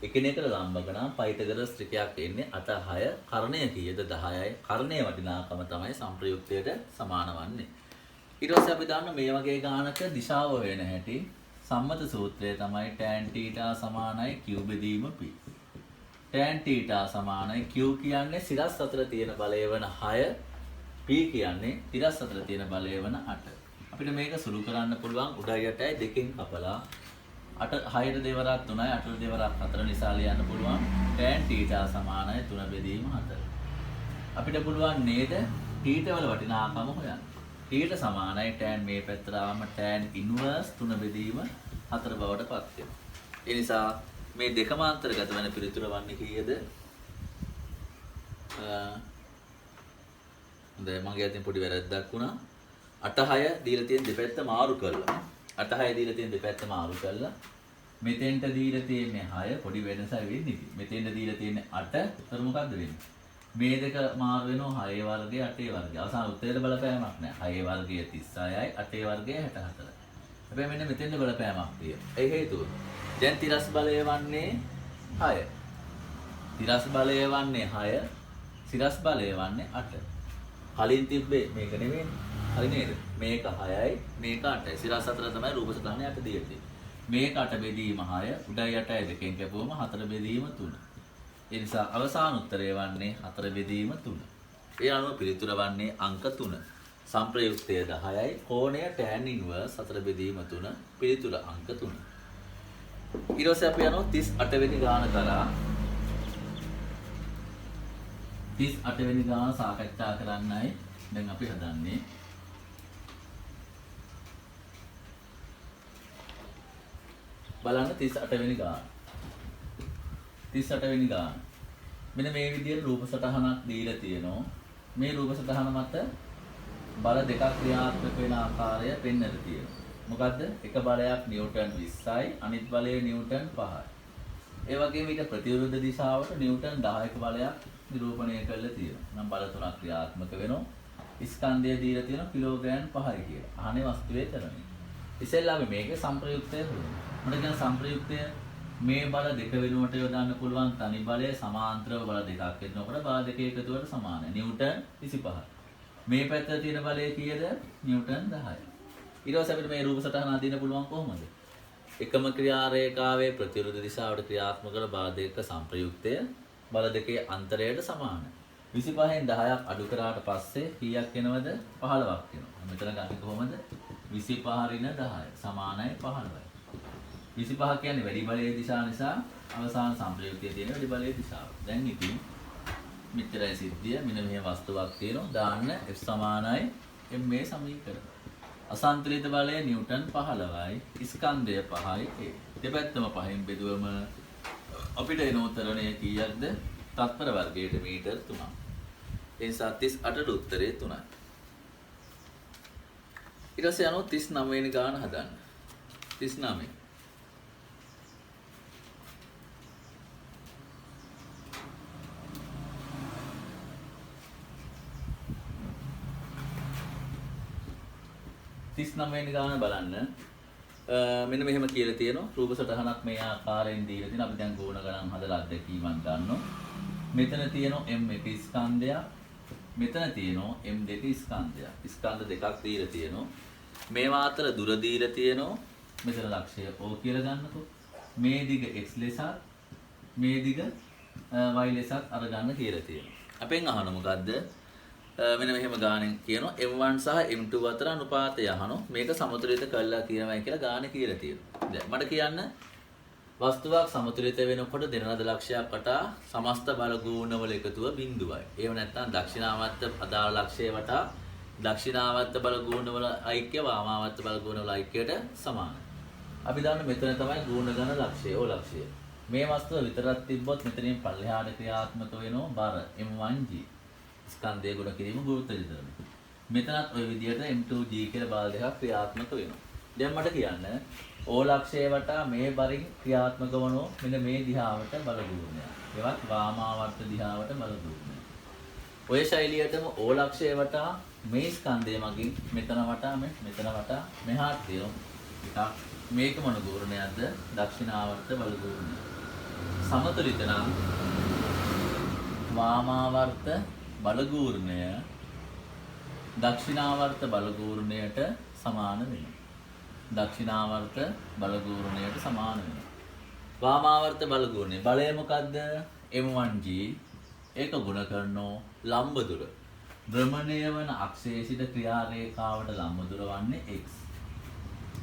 එකිනෙකට ලම්බක නම් පයිතගරස් ත්‍රිකයක් එන්නේ 8 6 කර්ණය කීයද 10යි. කර්ණයේ වටිනාකම තමයි සංප්‍රයුක්තයට සමාන වන්නේ. ඊට පස්සේ අපි දන්න මේ වගේ ගානක දිශාව වෙන හැටි සම්මත සූත්‍රය තමයි tan θ සමානයි q බෙදීම p. tan θ සමානයි q කියන්නේ සිරස් අතර තියෙන බලය වන 6, p කියන්නේ තිරස් අතර තියෙන බලය වන 8. අපිට මේක සුළු කරන්න පුළුවන් උඩයි යටයි දෙකෙන් කපලා 8 6ට දෙවරක් 3යි 8ට දෙවරක් 4 නිසා ලියන්න පුළුවන් tan θ සමානයි 3 බෙදීම 4. අපිට පුළුවන් නේද θ වල වටිනාකම හොයන්න. θ සමානයි tan මේ පැත්තට ආවම tan ඉන්වර්ස් 3 බෙදීම 4 බවට පත් වෙනවා. ඒ නිසා මේ දෙකම අන්තර්ගත වෙන පිළිතුර වන්නේ කීයද? හොඳයි මගේ අතින් පොඩි වැරද්දක් වුණා. 8 6 දීලා තියෙන දෙපැත්ත මාරු කරලා 8 6 දීලා තියෙන දෙපැත්ත මාරු කරලා මෙතෙන්ට දීලා තියෙන්නේ 6 පොඩි වෙනසක් වෙන්නේ. මෙතෙන්ට දීලා තියෙන්නේ 8. ඒතර මොකද්ද වෙන්නේ? මේ දෙක මාරු වෙනවා 6 වර්ගය 8 වර්ගය. අවසාන උත්තරේට බලපෑමක් නැහැ. 6 වර්ගය 36යි 8 වර්ගය 64යි. හැබැයි මෙන්න මෙතෙන්ට බලපෑමක් තියෙනවා. ඒ හේතුව දැන් තිරස් බලය වන්නේ 6. තිරස් බලය වන්නේ 6. සිරස් බලය වන්නේ 8. කලින් තිබ්බේ මේක නෙමෙයිනේ. හරි නේද? මේක 6යි මේක 8යි. සිරස් අතර තමයි රූප සටහනේ 8 දීලා තියෙන්නේ. මේක 8 බෙදීම 6, උඩයි 8යි දෙකෙන් කැපුවම 4 බෙදීම 3. ඒ නිසා අවසාන උත්තරය වන්නේ 4 බෙදීම 3. ඒ අනුව පිළිතුර වන්නේ අංක 3. සංප්‍රයුක්තය 10යි, කෝණය tan ඉන්වර්ස් 4 බෙදීම 3, පිළිතුර අංක 3. ඊට පස්සේ අපි යනවා 38 වෙනි ගාන කරා. 38 වෙනි ගාන සාකච්ඡා කරන්නයි දැන් අපි හදන්නේ. බලන්න 38 වෙනි ගාන. 38 වෙනි ගාන. මෙන්න මේ විදිහට රූප සටහනක් දීලා තියෙනවා. මේ රූප සටහන මත බල දෙකක් ක්‍රියාත්මක වෙන ආකාරය පෙන්වලා තියෙනවා. මොකද්ද? එක බලයක් නිව්ටන් 20යි, අනිත් බලය නිව්ටන් 5යි. ඒ වගේම ඊට ප්‍රතිවිරුද්ධ දිශාවට නිව්ටන් 10ක බලයක් නිරූපණය කරලා තියෙනවා. නම් බල තුනක් ක්‍රියාත්මක වෙනවා. ස්කන්ධය දීලා තියෙනවා කිලෝග්‍රෑම් 5යි කියලා. අහන්නේ වස්තුවේ තරණය. ඉතින්ලා අපි මේකේ සංප්‍රයුක්තය හොයමු. මොකද කියන සංප්‍රයුක්තය මේ බල දෙක වෙනුවට යොදන්න පුළුවන් තනි බලය සමාන්තරව බල දෙකක් වෙනකොට බල දෙක එකතුවට සමානයි. නිව්ටන් 25. මේ පැත්තේ තියෙන බලය කීයද? නිව්ටන් 10යි. ඊට පස්සේ අපිට මේ රූප සටහන අඳින්න පුළුවන් කොහොමද? එකම ක්‍රියා රේඛාවේ ප්‍රතිවිරුද්ධ දිශාවට ක්‍රියාත්මක කරන බල දෙක සංප්‍රයුක්තය බල දෙකේ අන්තරයට සමානයි. 25න් 10ක් අඩු කරාට පස්සේ කීයක් එනවද? 15ක් එනවා. මෙතන ගන්නේ කොහොමද? 25 ඍණ 10 සමානයි 15යි. 25 කියන්නේ වැඩි බලයේ දිශාව නිසා අවසාන සම්ප්‍රයුක්තිය තියෙන වැඩි බලයේ දිශාව. දැන් ඉතින් මෙච්චරයි සිද්ධිය. මෙන්න මේ වස්තුවක් තියෙනවා. දාන්න F සමානයි m මේ සමීකරණ. අසන්තුලිත බලය නිව්ටන් 15යි. ස්කන්ධය 5යි. දෙපැත්තම 5න් බෙදුවම අපිට එන උත්තරණය කීයක්ද? තත්පර වර්ගයට මීටර් 3ක්. ඒ නිසා 38ට උත්තරේ 3යි. ඊට පස්සේ යනවා 39 වෙනි ගාන හදන්න. 39. වෙනි ගාන බලන්න. මෙන්න මෙහෙම කියලා තියෙනවා. රූප සටහනක් මේ ආකාරයෙන් දීලා තියෙනවා. අපි දැන් ගුණ ගණන් හදලා අත්දැකීමක් ගන්නවා. මෙතන තියෙනවා m1 ස්කන්ධයක්. මෙතන තියෙනවා m2 ස්කන්ධයක්. ස්කන්ධ දෙකක් දීලා තියෙනවා. මේවා අතර දුර දීලා තියෙනවා. මෙතන ලක්ෂය O කියලා ගන්නකො. මේ දිග x ලෙසත් මේ දිග y ලෙසත් අරගන්න කියලා තියෙනවා. අපෙන් අහන මොකද්ද? මෙන්න මෙහෙම ගානෙන් කියනවා m1 සහ m2 අතර අනුපාතය අහනවා. මේක සමතුලිත කළා කියනවායි කියලා ගාන කියලා තියෙනවා. දැන් මට කියන්න වස්තුවක් සමතුලිත වෙනකොට දෙනනද ලක්ෂයක් වටා සමස්ත බල ගුණවල එකතුව බිඳුවයි. ඒව නැත්නම් දක්ෂිනාවර්ත අදාළ ලක්ෂය වටා දක්ෂිනාවර්ත බල ගුණවල ඓක්‍ය වාමාවර්ත බල ගුණවල ඓක්‍යයට සමානයි. අපි දන්න මෙතන තමයි ගුණ ගන්න ලක්ෂය. ඕ ලක්ෂය. මේ වස්තුව විතරක් තිබ්බොත් මෙතනින් පල්ලෙහාට ක්‍රියාත්මක වෙනවා බර m1g. ස්කන්ධය ගුණ කිරීම ගුරුත්ව ධර්ම. මෙතනත් ওই විදිහට m2g කියලා බල දෙකක් ක්‍රියාත්මක වෙනවා. දැන් මට කියන්න ඕ ලක්ෂය වටා මේ බරින් ක්‍රියාත්මක වනෝ මෙන්න මේ දිහාවට බල ගුණය. ඒවත් වාමාවර්ත දිහාවට බල ගුණය. ඔය ශෛලියටම ඕ ලක්ෂය වටා මේ ස්කන්ධය මගින් මෙතන වටා මෙතන වටා මෙහාට තියෙනවා. මේක මොන ගුණයක්ද? දක්ෂිනාවර්ත බල ගුණය. සමතුලිත නම් වාමාවර්ත බලගූර්ණය දක්ෂිනාවර්ත බලගූර්ණයට සමාන වෙනවා. දක්ෂිනාවර්ත බලගූර්ණයට සමාන වෙනවා. වාමාවර්ත බලගූර්ණය බලය මොකද්ද? m1g ඒක ගුණ කරනෝ ලම්බ දුර. භ්‍රමණය වන අක්ෂයේ සිට ක්‍රියා රේඛාවට ලම්බ දුර වන්නේ x.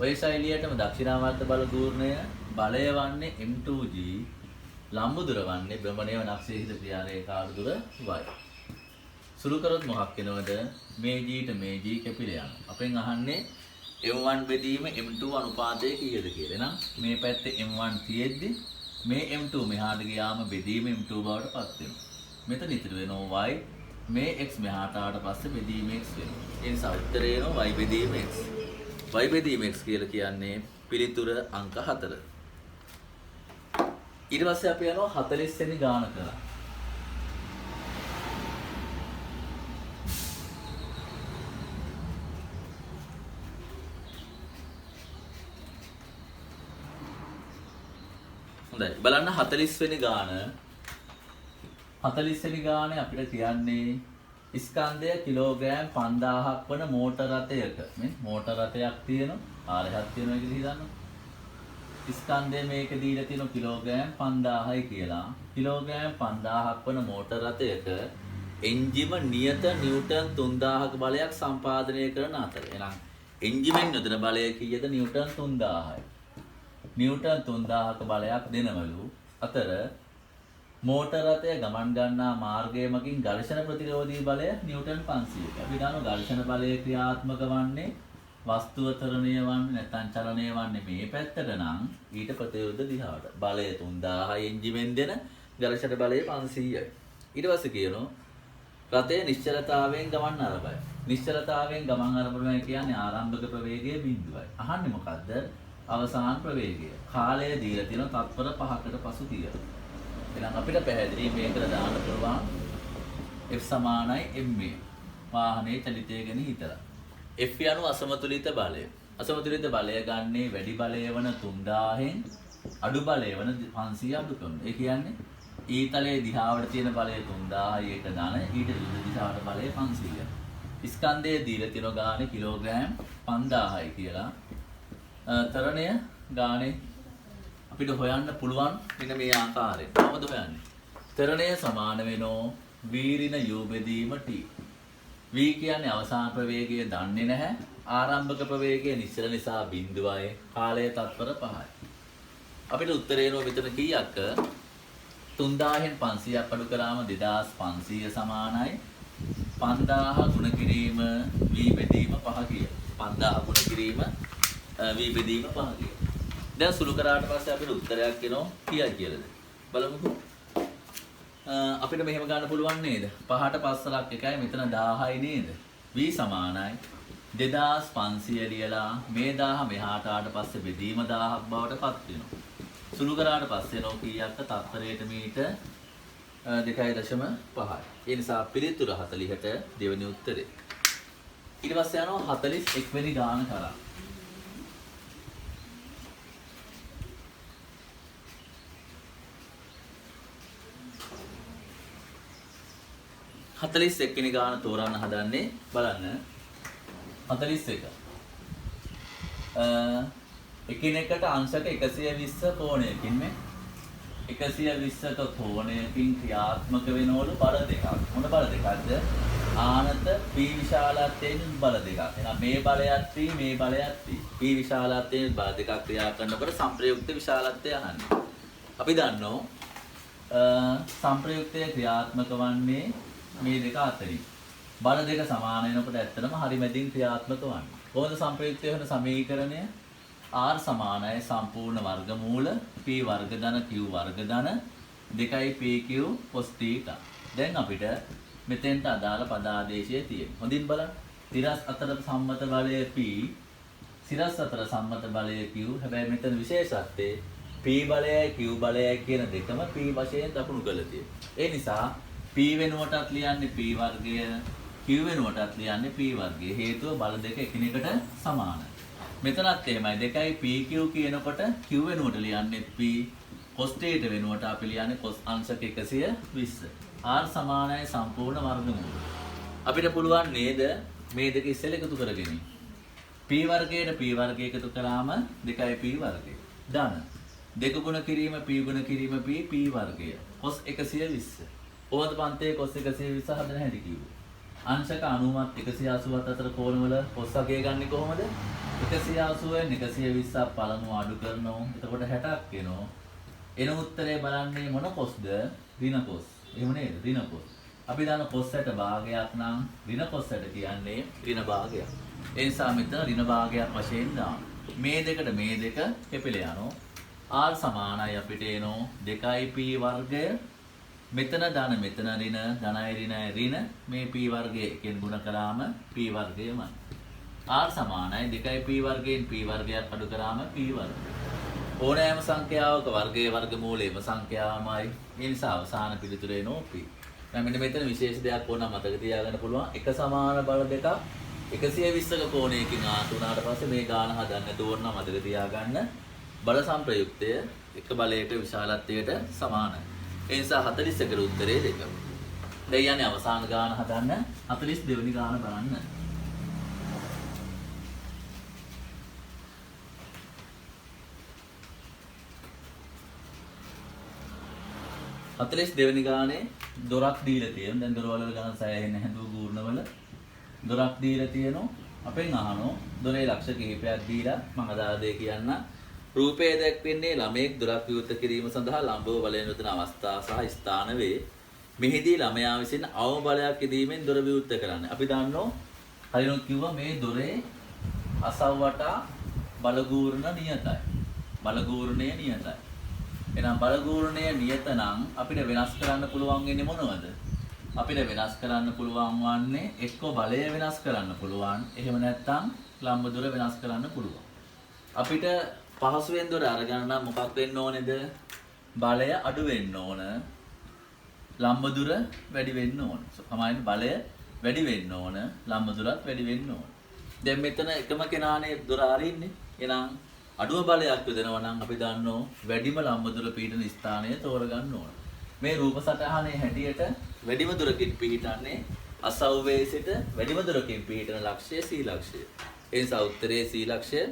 ඔය ශෛලියටම දක්ෂිනාවර්ත බලගූර්ණය බලය වන්නේ m2g ලම්බ දුර වන්නේ භ්‍රමණය වන අක්ෂයේ සිට ක්‍රියා රේඛාවට දුර y. සුළු කරොත් මොකක් වෙනවද? මේ g ට මේ g කැපිලා යනවා. අපෙන් අහන්නේ m1 බෙදීම m2 අනුපාතය කීයද කියලා. එහෙනම් මේ පැත්තේ m1 තියෙද්දි මේ m2 මෙහාට ගියාම බෙදීම m2 බවට පත් වෙනවා. මෙතන ඉතුරු වෙනවා y. මේ x මෙහාට ආවට පස්සේ බෙදීම x වෙනවා. ඒ නිසා උත්තරේ එනවා y බෙදීම x. y බෙදීම x කියලා කියන්නේ පිළිතුර අංක 4. ඊට පස්සේ අපි යනවා 40 වෙනි ගාන කරා. බලන්න 40 වෙනි ගාන. 40 වෙනි ගානේ අපිට කියන්නේ ස්කන්ධය කිලෝග්‍රෑම් 5000ක් වන මෝටර රථයක. මේ මෝටර රථයක් තියෙනවා. R1ක් තියෙනවා කියලා හිතන්න. ස්කන්ධය මේක දීලා තියෙනවා කිලෝග්‍රෑම් 5000යි කියලා. කිලෝග්‍රෑම් 5000ක් වන මෝටර රථයක එන්ජිම නියත නිව්ටන් 3000ක බලයක් සම්පාදනය කරන අතර. එහෙනම් එන්ජිමෙන් යොදන බලය කීයද? නිව්ටන් 3000යි. නිව්ටන් 3000ක බලයක් දෙනවලු. අතර මෝටර රථය ගමන් ගන්නා මාර්ගය මගින් ඝර්ෂණ ප්‍රතිරෝධී බලය නිව්ටන් 500ක්. අපි දන්නවා ඝර්ෂණ බලය ක්‍රියාත්මක වන්නේ වස්තුව තරණය වන්නේ නැත්නම් චලනය වන්නේ මේ පැත්තට නම් ඊට ප්‍රතිවිරුද්ධ දිහාවට. බලය 3000යි එන්ජිමෙන් දෙන ඝර්ෂණ බලය 500යි. ඊට පස්සේ කියනවා රථය නිශ්චලතාවයෙන් ගමන් ආරම්භයි. නිශ්චලතාවයෙන් ගමන් ආරම්භය කියන්නේ ආරම්භක ප්‍රවේගය 0යි. අහන්නේ මොකද්ද? අවසාන ප්‍රවේගය. කාලය දීලා තියෙන තත්පර 5කට පසු තියෙනවා. එහෙනම් අපිට පැහැදිලි මේකට දාන්න පුළුවන් F සමානයි ma. වාහනේ චලිතය ගැන හිතලා. F යනු අසමතුලිත බලය. අසමතුලිත බලය ගන්නේ වැඩි බලය වන 3000න් අඩු බලය වන 500 අඩු කරනවා. ඒ කියන්නේ ඊතලයේ දිහාවට තියෙන බලය 3000යි එක දාන ඊට විරුද්ධ දිශාවට බලය 500යි. ස්කන්ධයේ දීලා තියෙන ගානේ කිලෝග්‍රෑම් 5000යි කියලා. තරණය ගානේ අපිට හොයන්න පුළුවන් මෙන්න මේ ආකාරයෙන්. කොහොමද හොයන්නේ? තරණය සමාන වෙනෝ වීරින යූ බෙදීම t. v කියන්නේ අවසාන ප්‍රවේගය දන්නේ නැහැ. ආරම්භක ප්‍රවේගය නිශ්චල නිසා බිඳුවයි. කාලය තත්පර 5යි. අපිට උත්තරේ එනවා මෙතන කීයක්? 3000න් 500ක් අඩු කරාම 2500 සමානයි 5000 ගුණ කිරීම v බෙදීම 5 කිය. 5000 ගුණ කිරීම v බෙදීම 5 කිය. දැන් සුළු කරාට පස්සේ අපිට උත්තරයක් එනවා කීයද කියලාද? බලමුකෝ. අපිට මෙහෙම ගන්න පුළුවන් නේද? 5ට 5 එකයි මෙතන 1000යි නේද? v සමානයි 2500 ලියලා මේ 1000 මෙහාට ආවට පස්සේ බෙදීම 1000ක් බවට පත් වෙනවා. සුළු කරාට පස්සේ නෝ කීයක්ද? තත්පරයට මීට 2.5යි. ඒ නිසා පිළිතුර 40ට දෙවෙනි උත්තරේ. ඊට පස්සේ යනවා 41 වෙනි ගාන කරා. හතලිස් එක්වෙනි ගාන තෝරන්න හදන්නේ බලන්න 41 එකිනෙකට අංශක 120 කෝණයකින් මේ 120ක කෝණයකින් ක්‍රියාත්මක වෙනවලු බල දෙකක්. මොන බල දෙකක්ද? ආනත p විශාලත්වයෙන් බල දෙකක්. එහෙනම් මේ බලයත් p මේ බලයත් p. p විශාලත්වයෙන් බල දෙකක් ක්‍රියා කරනකොට සංප්‍රයුක්ත විශාලත්වය අහන්නේ. අපි දන්නවා සංප්‍රයුක්තය ක්‍රියාත්මක වන්නේ මේ දෙක අතරින්. බල දෙක සමාන වෙනකොට ඇත්තටම හරි මැදින් ක්‍රියාත්මක වන්නේ. කොහොමද සංප්‍රයුක්තය වෙන සමීකරණය? r සමානයි සම්පූර්ණ වර්ගමූල p වර්ග ධන q වර්ග ධන 2pq cos θ. දැන් අපිට මෙතෙන්ට අදාළ පද ආදේශය තියෙනවා. හොඳින් බලන්න. තිරස් අතර සම්මත බලය p, සිරස් අතර සම්මත බලය q. හැබැයි මෙතන විශේෂත්වයේ p බලයයි q බලයයි කියන දෙකම p වශයෙන් දක්වනු කළ තියෙනවා. ඒ නිසා p වෙනුවටත් ලියන්නේ p වර්ගය, q වෙනුවටත් ලියන්නේ p වර්ගය. හේතුව බල දෙක එකිනෙකට සමානයි. මෙතනත් එහෙමයි 2pq කියනකොට q වෙනුවට ලියන්නේ p, cos θ වෙනුවට අපි ලියන්නේ cos අංශක 120. r සමානයි සම්පූර්ණ වර්ගමූල. අපිට පුළුවන් නේද මේ දෙක ඉස්සෙල්ල එකතු කරගෙන. p වර්ගයට p වර්ගය එකතු කළාම 2p වර්ගය. ධන. දෙක ගුණ කිරීම p ගුණ කිරීම p වර්ගය. cos 120. ඕවද පන්තේ cos 120 හදන හැටි කිව්වේ. අංශක 90ත් 180ත් අතර කෝණවල cos අගය ගන්නෙ කොහොමද? 180න් 120ක් පළමුව අඩු කරනවා. එතකොට 60ක් එනවා. එන උත්තරේ බලන්නේ මොන cosද? ඍණ cos. එහෙම නේද? ඍණ cos. අපි දන්න cos 60 භාගයක් නම් ඍණ cos 60 කියන්නේ ඍණ භාගයක්. ඒ නිසා මෙතන ඍණ භාගයක් වශයෙන් දාන්න. මේ දෙකට මේ දෙක කැපිලා යනවා. r සමානයි අපිට එනවා 2p වර්ගය. මෙතන ධන මෙතන ඍණ ධනයි ඍණයි ඍණ මේ p වර්ගය එකෙන් ගුණ කළාම p වර්ගයමයි. r සමානයි 2p වර්ගයෙන් p වර්ගයක් අඩු කරාම p වර්ගය. ඕනෑම සංඛ්‍යාවක වර්ගයේ වර්ගමූලයේම සංඛ්‍යාවමයි. ඒ නිසා අවසාන පිළිතුර එනවා p. දැන් මෙන්න මෙතන විශේෂ දෙයක් ඕනනම් මතක තියාගන්න පුළුවන්. එක සමාන බල දෙකක් 120ක කෝණයකින් ආතු වුණාට පස්සේ මේ ගාන හදන්න ඕන නම් මතක තියාගන්න බල සංප්‍රයුක්තය එක බලයක විශාලත්වයට සමානයි. ඒ නිසා 41 උත්තරේ දෙක. දැන් යන්නේ අවසාන ගාන හදන්න 42 වෙනි ගාන බලන්න. 42 වෙනි ගානේ දොරක් දීලා තියෙනවා. දැන් දොරවල ගණන් සෑහෙන හැදුව ගූර්ණවල දොරක් දීලා තියෙනවා. අපෙන් අහනවා දොරේ ලක්ෂ කිහිපයක් දීලා මම අදාළ දේ කියන්න. රූපයේ දැක්වෙන්නේ ළමයෙක් දොරක් විවෘත කිරීම සඳහා ලම්බව බලයෙන් යොදන අවස්ථා සහ ස්ථාන වේ. මෙහිදී ළමයා විසින් අවම බලයක් යෙදීමෙන් දොර විවෘත කරන්නේ. අපි දන්නවා කලින් කිව්වා මේ දොරේ අසව්වට බලගූර්ණ නියතයි. බලගූර්ණය නියතයි. එහෙනම් බලගූර්ණය නියත නම් අපිට වෙනස් කරන්න පුළුවන් වෙන්නේ මොනවද? අපිට වෙනස් කරන්න පුළුවන් වන්නේ එක්ක බලය වෙනස් කරන්න පුළුවන්. එහෙම නැත්නම් ලම්බ දුර වෙනස් කරන්න පුළුවන්. අපිට පහසුවෙන් දොර අරගන්න නම් මොකක් වෙන්න ඕනේද? බලය අඩු වෙන්න ඕන. ලම්බ දුර වැඩි වෙන්න ඕන. සමානයි බලය වැඩි වෙන්න ඕන. ලම්බ දුරත් වැඩි වෙන්න ඕන. දැන් මෙතන එකම කෙනානේ දොර අරින්නේ. එහෙනම් අඩුව බලයක් යොදනවා නම් අපි දන්නෝ වැඩිම ලම්බ දුර පීඩන ස්ථානය තෝරගන්න ඕන. මේ රූප සටහනේ හැටියට වැඩිම දුරකින් පිහිටන්නේ අසව්වේ සිට වැඩිම දුරකින් පිහිටන ලක්ෂය C ලක්ෂය. ඒ නිසා උත්තරේ C ලක්ෂය.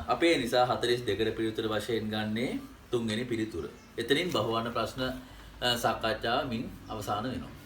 අපේ නිසා 42 කට පිළිතුර වශයෙන් ගන්නේ 3 වෙනි පිළිතුර. එතනින් බහුවර්ණ ප්‍රශ්න සාකච්ඡාව මින් අවසන් වෙනවා.